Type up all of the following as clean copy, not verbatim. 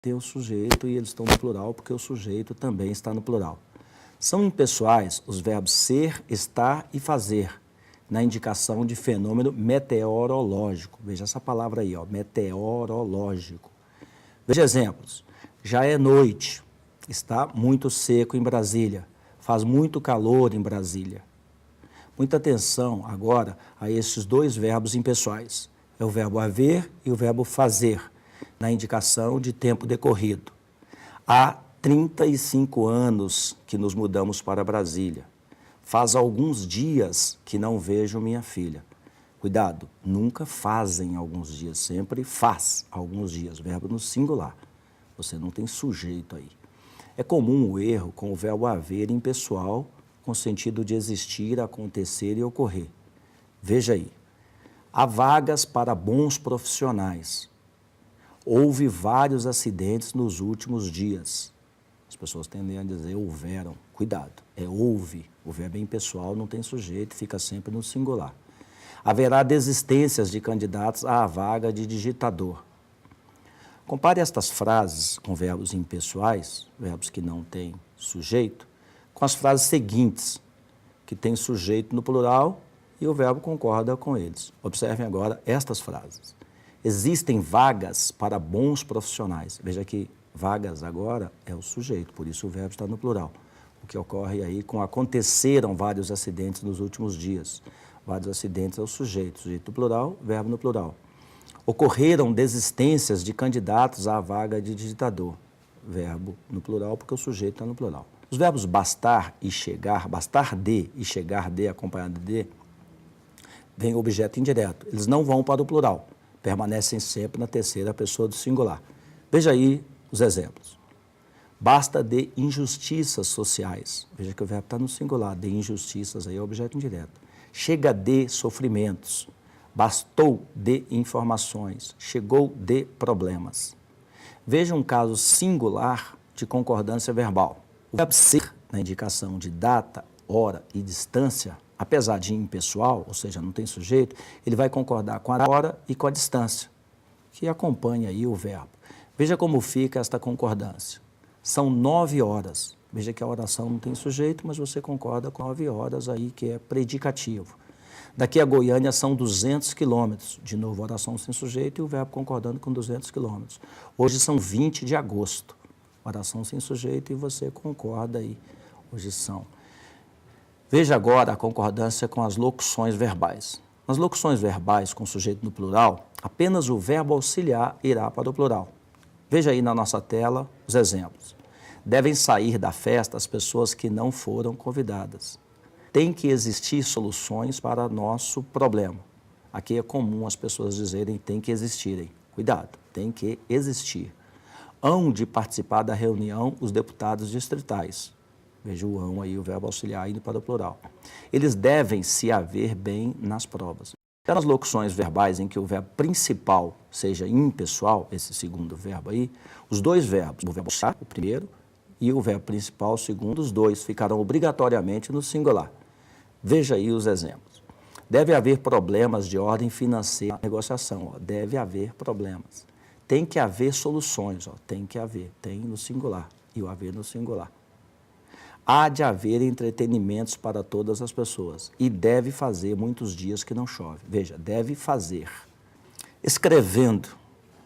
tem o sujeito e eles estão no plural porque o sujeito também está no plural. São impessoais os verbos ser, estar e fazer, na indicação de fenômeno meteorológico. Veja essa palavra aí, ó, meteorológico. Veja exemplos. Já é noite, está muito seco em Brasília, faz muito calor em Brasília. Muita atenção agora a esses dois verbos impessoais. É o verbo haver e o verbo fazer, na indicação de tempo decorrido. Há 35 anos que nos mudamos para Brasília. Faz alguns dias que não vejo minha filha. Cuidado, nunca fazem alguns dias, sempre faz alguns dias, verbo no singular. Você não tem sujeito aí. É comum o erro com o verbo haver impessoal, com sentido de existir, acontecer e ocorrer. Veja aí. Há vagas para bons profissionais. Houve vários acidentes nos últimos dias. As pessoas tendem a dizer houveram. Cuidado, é houve. O verbo é impessoal, não tem sujeito, fica sempre no singular. Haverá desistências de candidatos à vaga de digitador. Compare estas frases com verbos impessoais, verbos que não têm sujeito, com as frases seguintes, que têm sujeito no plural e o verbo concorda com eles. Observem agora estas frases. Existem vagas para bons profissionais. Veja que vagas agora é o sujeito, por isso o verbo está no plural. O que ocorre aí com aconteceram vários acidentes nos últimos dias. Vários acidentes é o sujeito no plural, verbo no plural. Ocorreram desistências de candidatos à vaga de digitador. Verbo no plural, porque o sujeito está no plural. Os verbos bastar e chegar, bastar de e chegar de, acompanhado de, vem objeto indireto. Eles não vão para o plural, permanecem sempre na terceira pessoa do singular. Veja aí os exemplos. Basta de injustiças sociais. Veja que o verbo está no singular, de injustiças, aí é objeto indireto. Chega de sofrimentos. Bastou de informações. Chegou de problemas. Veja um caso singular de concordância verbal. O verbo ser, na indicação de data, hora e distância, apesar de impessoal, ou seja, não tem sujeito, ele vai concordar com a hora e com a distância, que acompanha aí o verbo. Veja como fica esta concordância. São 9 horas. Veja que a oração não tem sujeito, mas você concorda com 9 horas aí, que é predicativo. Daqui a Goiânia são 200 quilômetros. De novo, oração sem sujeito e o verbo concordando com 200 quilômetros. Hoje são 20 de agosto. Oração sem sujeito e você concorda aí. Hoje são. Veja agora a concordância com as locuções verbais. Nas locuções verbais com sujeito no plural, apenas o verbo auxiliar irá para o plural. Veja aí na nossa tela os exemplos. Devem sair da festa as pessoas que não foram convidadas. Tem que existir soluções para nosso problema. Aqui é comum as pessoas dizerem tem que existirem. Cuidado, tem que existir. Hão de participar da reunião os deputados distritais. Veja o hão aí, o verbo auxiliar indo para o plural. Eles devem se haver bem nas provas. Nas locuções verbais em que o verbo principal seja impessoal, esse segundo verbo aí, os dois verbos, o verbo chá, o primeiro, e o verbo principal, o segundo, os dois ficarão obrigatoriamente no singular. Veja aí os exemplos. Deve haver problemas de ordem financeira na negociação. Ó. Deve haver problemas. Tem que haver soluções. Ó. Tem que haver. Tem no singular e o haver no singular. Há de haver entretenimentos para todas as pessoas e deve fazer muitos dias que não chove. Veja, deve fazer. Escrevendo,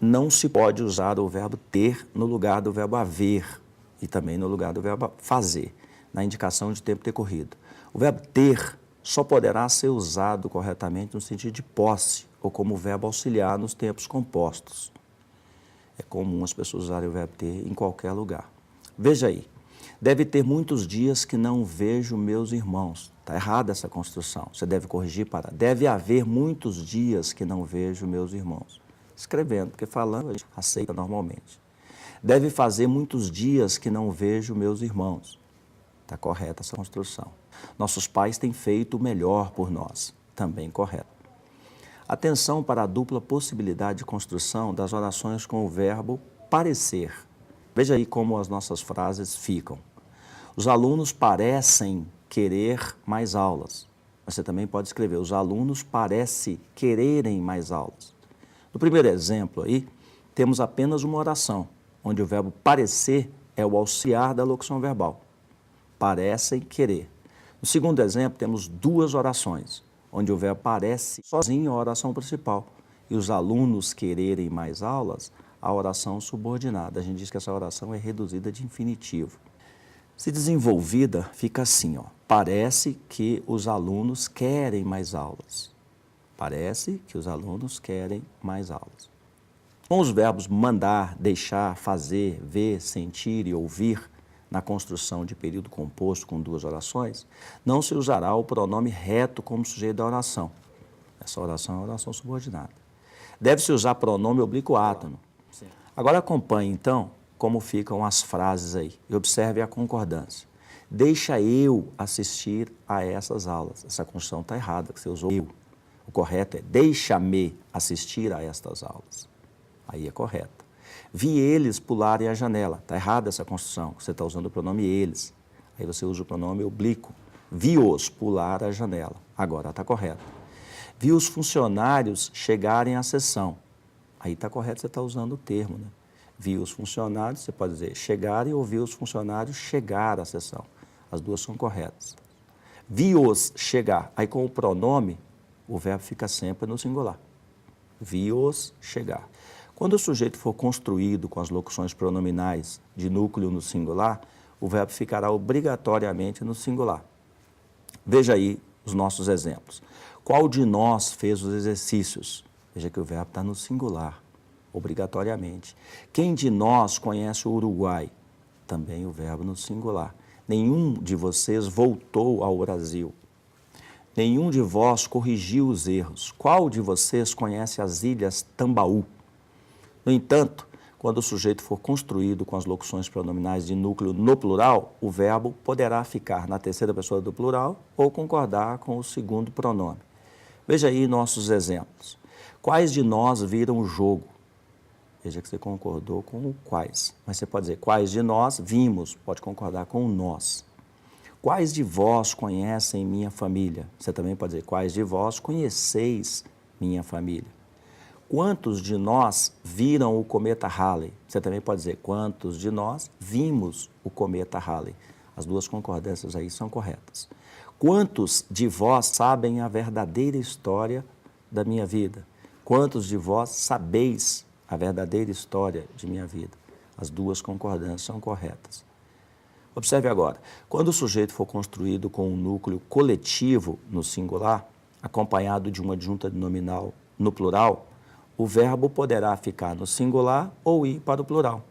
não se pode usar o verbo ter no lugar do verbo haver e também no lugar do verbo fazer, na indicação de tempo decorrido. O verbo ter só poderá ser usado corretamente no sentido de posse ou como verbo auxiliar nos tempos compostos. É comum as pessoas usarem o verbo ter em qualquer lugar. Veja aí. Deve ter muitos dias que não vejo meus irmãos. Está errada essa construção. Você deve corrigir para deve haver muitos dias que não vejo meus irmãos. Escrevendo, porque falando a gente aceita normalmente. Deve fazer muitos dias que não vejo meus irmãos. Está correta essa construção. Nossos pais têm feito o melhor por nós. Também correto. Atenção para a dupla possibilidade de construção das orações com o verbo parecer. Veja aí como as nossas frases ficam. Os alunos parecem querer mais aulas. Você também pode escrever, os alunos parecem quererem mais aulas. No primeiro exemplo aí, temos apenas uma oração. onde o verbo parecer é o auxiliar da locução verbal. Parecem querer. No segundo exemplo, temos duas orações, onde o verbo parece sozinho a oração principal e os alunos quererem mais aulas, a oração subordinada. A gente diz que essa oração é reduzida de infinitivo. Se desenvolvida, fica assim, ó. Parece que os alunos querem mais aulas. Parece que os alunos querem mais aulas. Com os verbos mandar, deixar, fazer, ver, sentir e ouvir, na construção de período composto com duas orações, não se usará o pronome reto como sujeito da oração. Essa oração é uma oração subordinada. Deve-se usar pronome oblíquo átono. Agora acompanhe, então, como ficam as frases aí e observe a concordância. Deixa eu assistir a essas aulas. Essa construção está errada, que você usou eu. O correto é deixa-me assistir a estas aulas. Aí é correto. Vi eles pularem a janela. Está errada essa construção, você está usando o pronome eles. Aí você usa o pronome oblíquo. Vi-os pular a janela. Agora está correto. Vi os funcionários chegarem à sessão. Aí está correto, você está usando o termo, né? Vi os funcionários, você pode dizer chegarem ou vi os funcionários chegar à sessão. As duas são corretas. Vi-os chegar. Aí com o pronome, o verbo fica sempre no singular. Vi-os chegar. Quando o sujeito for construído com as locuções pronominais de núcleo no singular, o verbo ficará obrigatoriamente no singular. Veja aí os nossos exemplos. Qual de nós fez os exercícios? Veja que o verbo está no singular, obrigatoriamente. Quem de nós conhece o Uruguai? Também o verbo no singular. Nenhum de vocês voltou ao Brasil. Nenhum de vós corrigiu os erros. Qual de vocês conhece as ilhas Tambaú? No entanto, quando o sujeito for construído com as locuções pronominais de núcleo no plural, o verbo poderá ficar na terceira pessoa do plural ou concordar com o segundo pronome. Veja aí nossos exemplos. Quais de nós viram o jogo? Veja que você concordou com o quais. Mas você pode dizer, quais de nós vimos? Pode concordar com o nós. Quais de vós conhecem minha família? Você também pode dizer, quais de vós conheceis minha família? Quantos de nós viram o cometa Halley? Você também pode dizer, quantos de nós vimos o cometa Halley? As duas concordâncias aí são corretas. Quantos de vós sabem a verdadeira história da minha vida? Quantos de vós sabeis a verdadeira história de minha vida? As duas concordâncias são corretas. Observe agora, quando o sujeito for construído com um núcleo coletivo no singular, acompanhado de uma adjunta nominal no plural, o verbo poderá ficar no singular ou ir para o plural.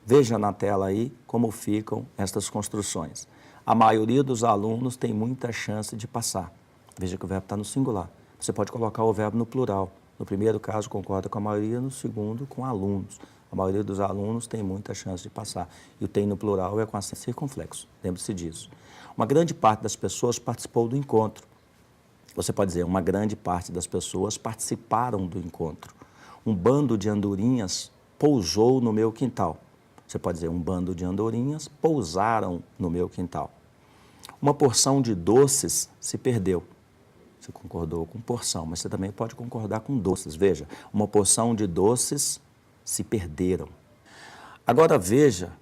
Veja na tela aí como ficam estas construções. A maioria dos alunos tem muita chance de passar. Veja que o verbo está no singular. Você pode colocar o verbo no plural. No primeiro caso, concorda com a maioria, no segundo, com alunos. A maioria dos alunos tem muita chance de passar. E o tem no plural é com acento circunflexo. Lembre-se disso. Uma grande parte das pessoas participou do encontro. Você pode dizer, uma grande parte das pessoas participaram do encontro. Um bando de andorinhas pousou no meu quintal. Você pode dizer, um bando de andorinhas pousaram no meu quintal. Uma porção de doces se perdeu. Você concordou com porção, mas você também pode concordar com doces. Veja, uma porção de doces se perderam. Agora veja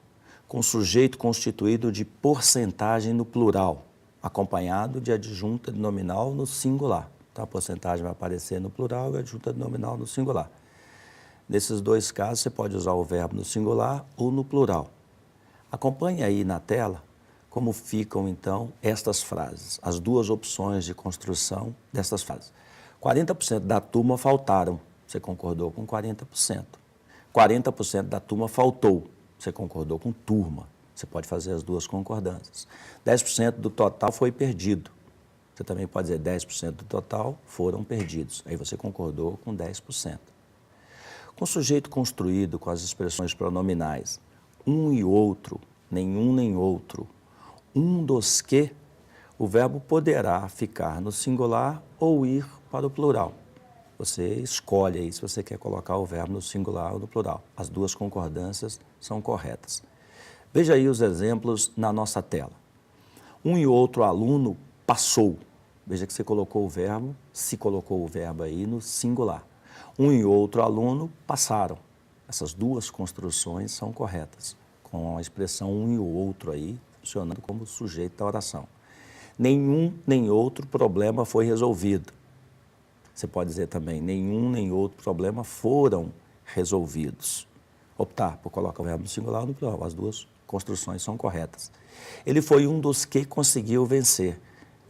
com o sujeito constituído de porcentagem no plural, acompanhado de adjunta de nominal no singular. Então, a porcentagem vai aparecer no plural e a adjunta de nominal no singular. Nesses dois casos, você pode usar o verbo no singular ou no plural. Acompanhe aí na tela como ficam, então, estas frases, as duas opções de construção destas frases. 40% da turma faltaram, você concordou com 40%. 40% da turma faltou, você concordou com turma. Você pode fazer as duas concordâncias. 10% do total foi perdido. Você também pode dizer 10% do total foram perdidos. Aí você concordou com 10%. Com o sujeito construído com as expressões pronominais, um e outro, nenhum nem outro, um dos que, o verbo poderá ficar no singular ou ir para o plural. Você escolhe aí se você quer colocar o verbo no singular ou no plural. As duas concordâncias são corretas. Veja aí os exemplos na nossa tela. Um e outro aluno passou. Veja que você colocou o verbo, se colocou o verbo aí no singular. Um e outro aluno passaram. Essas duas construções são corretas, com a expressão um e o outro aí, funcionando como sujeito da oração. Nenhum nem outro problema foi resolvido. Você pode dizer também, nenhum nem outro problema foram resolvidos. Optar por colocar o verbo no singular ou no plural, as duas construções são corretas. Ele foi um dos que conseguiu vencer.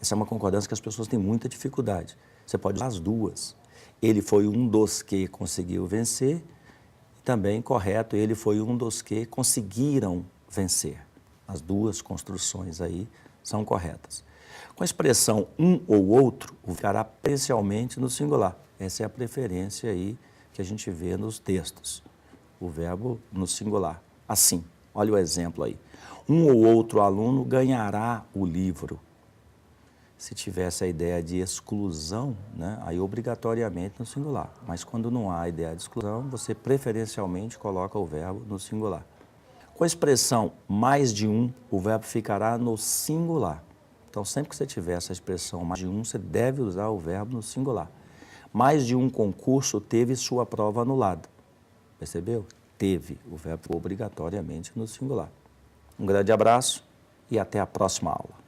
Essa é uma concordância que as pessoas têm muita dificuldade. Você pode usar as duas. Ele foi um dos que conseguiu vencer. Também correto, ele foi um dos que conseguiram vencer. As duas construções aí são corretas. Com a expressão um ou outro, ficará preferencialmente no singular. Essa é a preferência aí que a gente vê nos textos. O verbo no singular. Assim, olha o exemplo aí. Um ou outro aluno ganhará o livro. Se tivesse a ideia de exclusão, né, aí obrigatoriamente no singular. Mas quando não há a ideia de exclusão, você preferencialmente coloca o verbo no singular. Com a expressão mais de um, o verbo ficará no singular. Então, sempre que você tiver essa expressão mais de um, você deve usar o verbo no singular. Mais de um concurso teve sua prova anulada. Percebeu? Teve o verbo obrigatoriamente no singular. Um grande abraço e até a próxima aula.